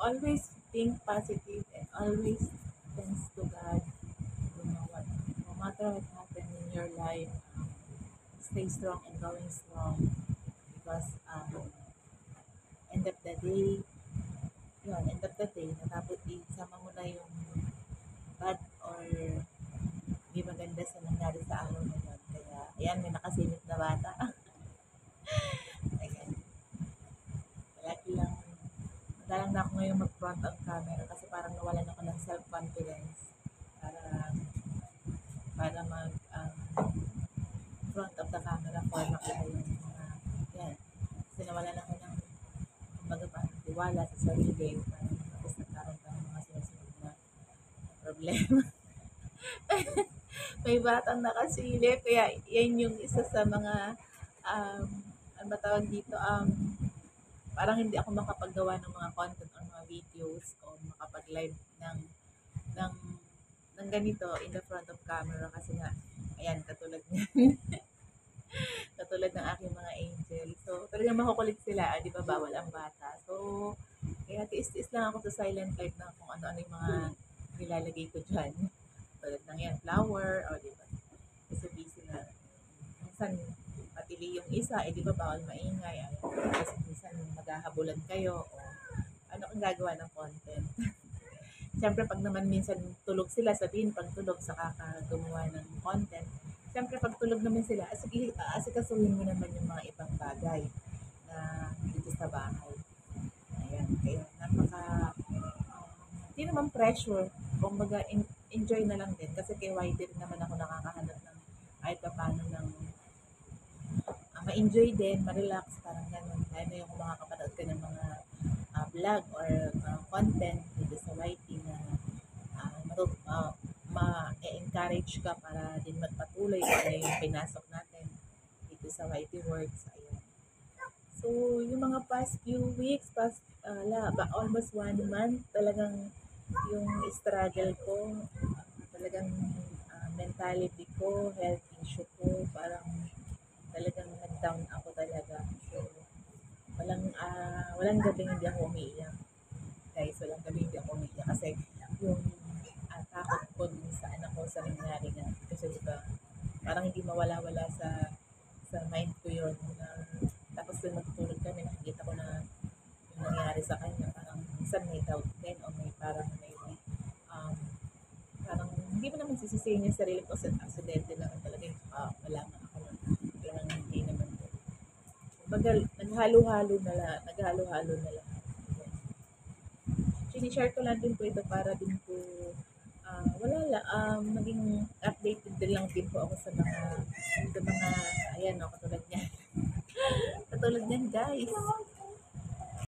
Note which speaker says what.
Speaker 1: always think positive and always thanks to God. You know what? No matter what happened in your life, stay strong and going strong because end of the day, yun, end of the day, natapos isama mo na yung bad or hindi maganda sa nangyari sa araw na yun. Kaya, ayan, may nakasilip na bata. Ayan, lagi lang, madalang na ako ngayon mag-front ang camera kasi parang nawalan ako ng self-confidence para front of the camera for makita yung mga, yan, kasi nawalan ako ng kumbaga parang tiwala sa sarili, parang tapos nagkaroon pa ng mga sinusunod na problema. May batang nakasilip, kaya yan yung isa sa mga, um, ano ba tawag dito, parang hindi ako makapaggawa ng mga content or mga videos o makapag-live ng, ng ganito in the front of camera kasi nga, ayan, katulad niyan. Katulad ng aking mga angel. So, talagang makukulit sila, di ba, bawal ang bata. So, kaya tiis-tiis lang ako sa silent life na kung ano-ano yung mga nilalagay ko dyan. Tulad ng yan, flower, o di ba, kasi busy na. Minsan, patili yung isa, di ba, bawal maingay. Ay, kasi minsan maghahabulan kayo, o ano kang gagawa ng content. Siyempre, pag naman minsan tulog sila, sabihin pag tulog, saka ka gumawa ng content. Siyempre, pag tulog naman sila, asikasuhin mo naman yung mga ibang bagay na dito sa bahay. Ayan, kaya hindi naman pressure. Kumbaga, enjoy na lang din. Kasi kay YT rin naman ako nakakahanap ng kahit pa paano ng ma-enjoy din, ma-relax, parang ganun. Kaya na yung kung makakapanood ka ng mga vlog or content dito sa YT na ma-encourage ka para din magpatuloy para yung pinasok natin dito sa YT Works. Ayan. So, yung mga past few weeks, almost 1 month, talagang yung struggle ko, talagang mentality ko, health issue ko, parang talagang nag-down ako talaga. So, walang gabing hindi ako umiiyak. Guys, walang gabing hindi ako umiiyak kasi yung takot ko dun sa anak ko sa nangyari nga. Kasi diba, parang hindi mawala-wala sa mind ko yun. Tapos nung matutulog kami, nakikita ko na yung nangyari sa kanya. Parang minsan may doubt din o may um, parang hindi mo naman sisisihin yung sarili ko sa aksidente naman talaga yung wala nga ako na parang hindi naman din. Kumbaga, naghalo-halo na lang. Sinishare ko lang din po ito para din po wala lang, maging updated din lang din po ako sa mga, ayan o, katulad niyan. Katulad niyan, guys.